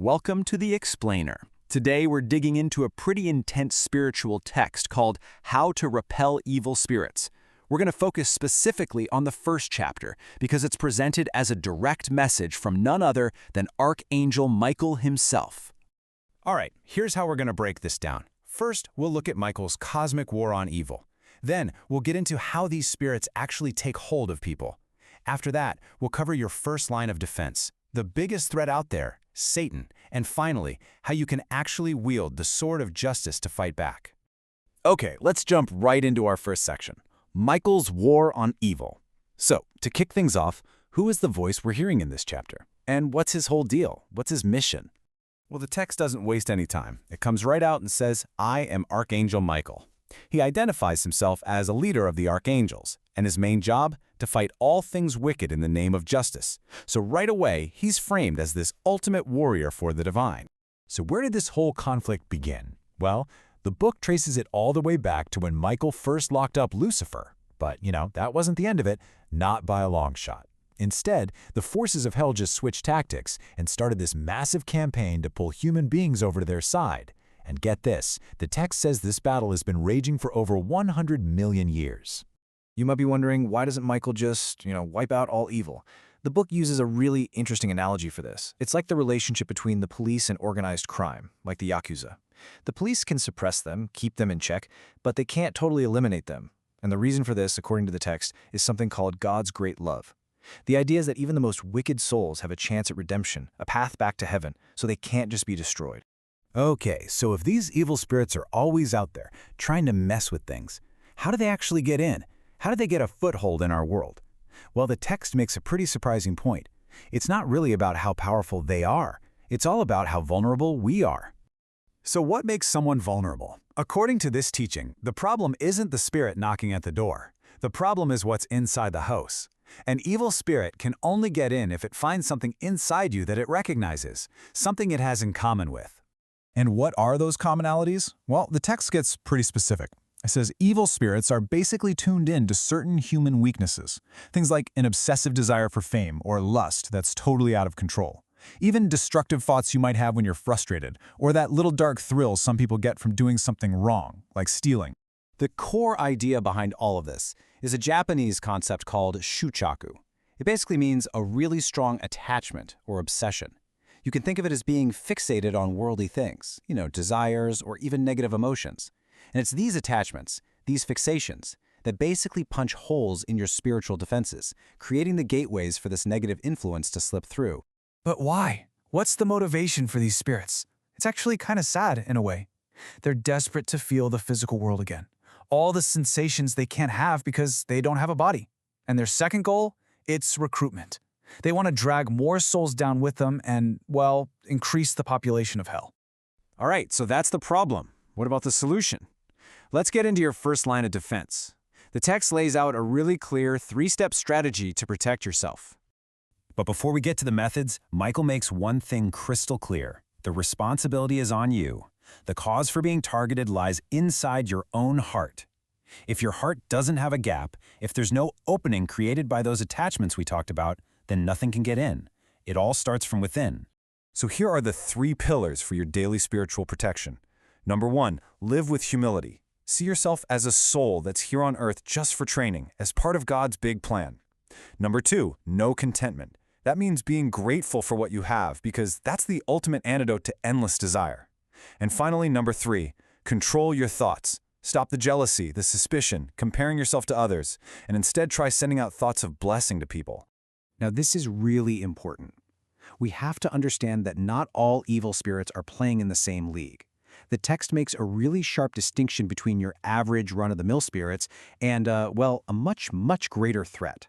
Welcome to the Explainer. Today we're digging into a pretty intense spiritual text called How to Repel Evil Spirits. We're going to focus specifically on the first chapter because it's presented as a direct message from none other than Archangel Michael himself. All right, here's how we're going to break this down. First, we'll look at Michael's cosmic war on evil. Then, we'll get into how these spirits actually take hold of people. After that, we'll cover your first line of defense, the biggest threat out there, Satan, and finally, how you can actually wield the sword of justice to fight back. Okay, let's jump right into our first section, Michael's war on evil. So, to kick things off, who is the voice we're hearing in this chapter? And what's his whole deal? What's his mission? Well, the text doesn't waste any time. It comes right out and says, I am Archangel Michael. He identifies himself as a leader of the archangels, and his main job? To fight all things wicked in the name of justice. So right away, he's framed as this ultimate warrior for the divine. So where did this whole conflict begin? Well, the book traces it all the way back to when Michael first locked up Lucifer. But, that wasn't the end of it, not by a long shot. Instead, the forces of hell just switched tactics and started this massive campaign to pull human beings over to their side. And get this, the text says this battle has been raging for over 100 million years. You might be wondering, why doesn't Michael just, wipe out all evil? The book uses a really interesting analogy for this. It's like the relationship between the police and organized crime, like the Yakuza. The police can suppress them, keep them in check, but they can't totally eliminate them. And the reason for this, according to the text, is something called God's great love. The idea is that even the most wicked souls have a chance at redemption, a path back to heaven, so they can't just be destroyed. Okay, so if these evil spirits are always out there, trying to mess with things, how do they actually get in? How do they get a foothold in our world? Well, the text makes a pretty surprising point. It's not really about how powerful they are. It's all about how vulnerable we are. So what makes someone vulnerable? According to this teaching, the problem isn't the spirit knocking at the door. The problem is what's inside the house. An evil spirit can only get in if it finds something inside you that it recognizes, something it has in common with. And what are those commonalities? Well, the text gets pretty specific. It says evil spirits are basically tuned in to certain human weaknesses, things like an obsessive desire for fame or lust that's totally out of control. Even destructive thoughts you might have when you're frustrated, or that little dark thrill some people get from doing something wrong, like stealing. The core idea behind all of this is a Japanese concept called shuchaku. It basically means a really strong attachment or obsession. You can think of it as being fixated on worldly things, desires or even negative emotions. And it's these attachments, these fixations, that basically punch holes in your spiritual defenses, creating the gateways for this negative influence to slip through. But why? What's the motivation for these spirits? It's actually kind of sad in a way. They're desperate to feel the physical world again. All the sensations they can't have because they don't have a body. And their second goal? It's recruitment. They want to drag more souls down with them and, increase the population of hell. All right, so that's the problem. What about the solution? Let's get into your first line of defense. The text lays out a really clear three-step strategy to protect yourself. But before we get to the methods, Michael makes one thing crystal clear. The responsibility is on you. The cause for being targeted lies inside your own heart. If your heart doesn't have a gap, if there's no opening created by those attachments we talked about, then nothing can get in. It all starts from within. So here are the 3 pillars for your daily spiritual protection. Number 1, live with humility. See yourself as a soul that's here on earth just for training, as part of God's big plan. Number 2, know contentment. That means being grateful for what you have, because that's the ultimate antidote to endless desire. And finally, number 3, control your thoughts. Stop the jealousy, the suspicion, comparing yourself to others, and instead try sending out thoughts of blessing to people. Now, this is really important. We have to understand that not all evil spirits are playing in the same league. The text makes a really sharp distinction between your average run-of-the-mill spirits and, a much, much greater threat.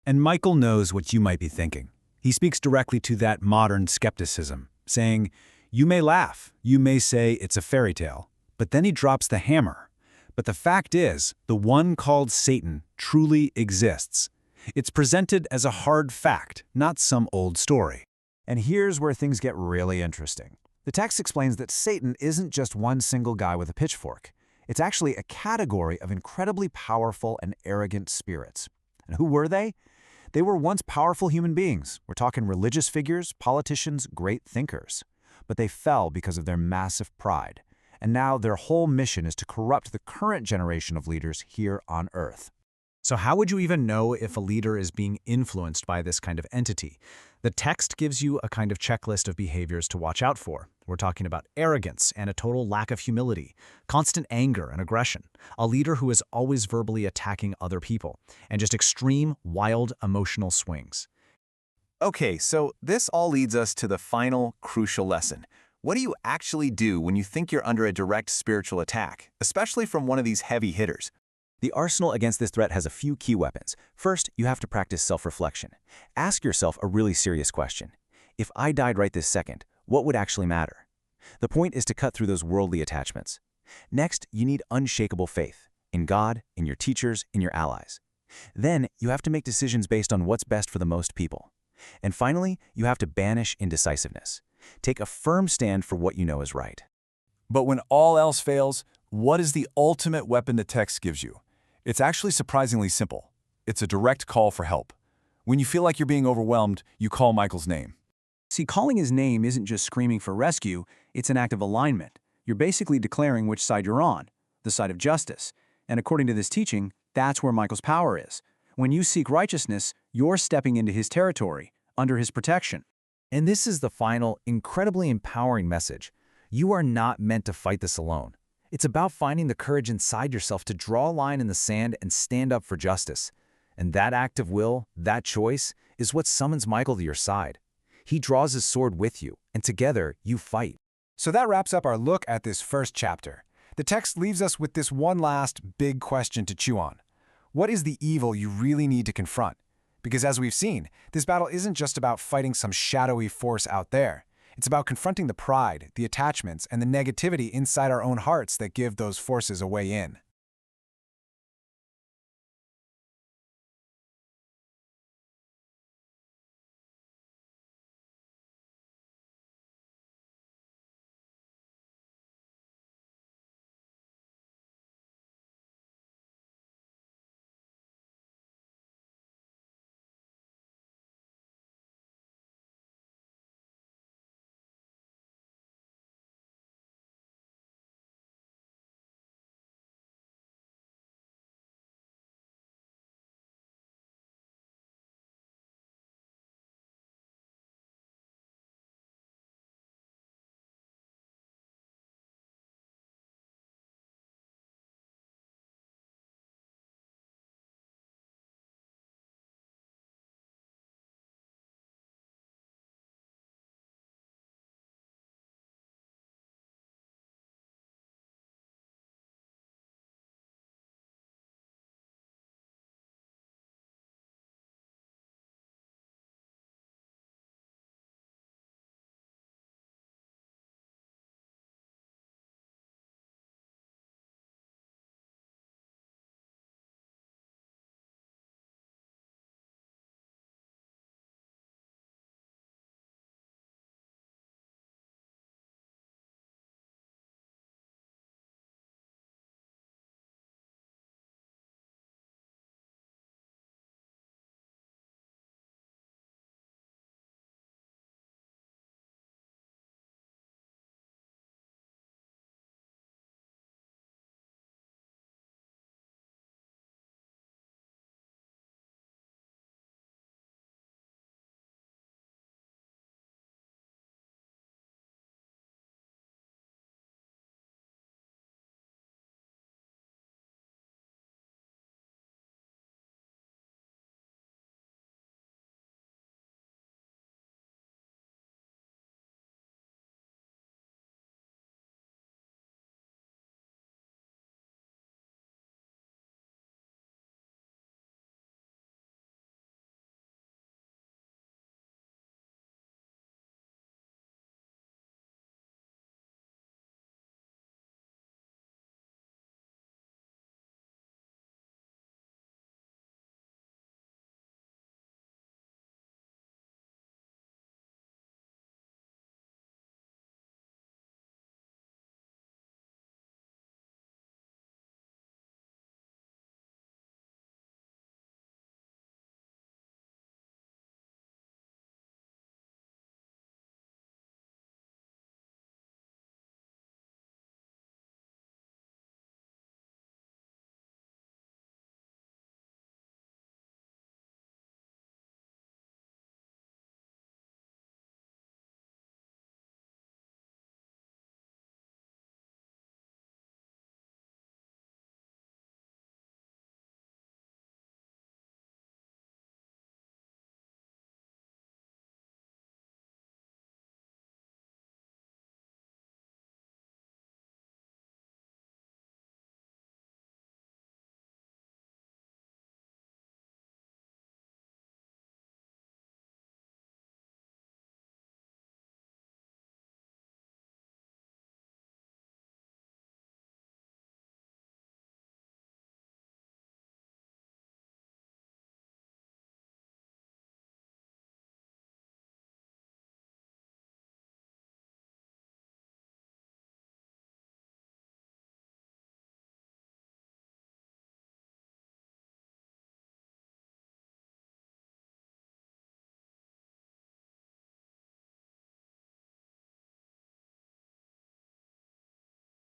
And Michael knows what you might be thinking. He speaks directly to that modern skepticism, saying, you may laugh, you may say it's a fairy tale, but then he drops the hammer. But the fact is, the one called Satan truly exists. It's presented as a hard fact, not some old story. And here's where things get really interesting. The text explains that Satan isn't just one single guy with a pitchfork. It's actually a category of incredibly powerful and arrogant spirits. And who were they? They were once powerful human beings. We're talking religious figures, politicians, great thinkers. but they fell because of their massive pride. And now their whole mission is to corrupt the current generation of leaders here on Earth. So how would you even know if a leader is being influenced by this kind of entity? The text gives you a kind of checklist of behaviors to watch out for. We're talking about arrogance and a total lack of humility, constant anger and aggression, a leader who is always verbally attacking other people, and just extreme, wild emotional swings. Okay, so this all leads us to the final, crucial lesson. What do you actually do when you think you're under a direct spiritual attack, especially from one of these heavy hitters? The arsenal against this threat has a few key weapons. First, you have to practice self-reflection. Ask yourself a really serious question. If I died right this second, what would actually matter? The point is to cut through those worldly attachments. Next, you need unshakable faith in God, in your teachers, in your allies. Then, you have to make decisions based on what's best for the most people. And finally, you have to banish indecisiveness. Take a firm stand for what you know is right. But when all else fails, what is the ultimate weapon the text gives you? It's actually surprisingly simple. It's a direct call for help. When you feel like you're being overwhelmed, you call Michael's name. See, calling his name isn't just screaming for rescue, it's an act of alignment. You're basically declaring which side you're on, the side of justice. And according to this teaching, that's where Michael's power is. When you seek righteousness, you're stepping into his territory, under his protection. And this is the final, incredibly empowering message. You are not meant to fight this alone. It's about finding the courage inside yourself to draw a line in the sand and stand up for justice. And that act of will, that choice, is what summons Michael to your side. He draws his sword with you, and together you fight. So that wraps up our look at this first chapter. The text leaves us with this one last big question to chew on. What is the evil you really need to confront? Because as we've seen, this battle isn't just about fighting some shadowy force out there. It's about confronting the pride, the attachments, and the negativity inside our own hearts that give those forces a way in.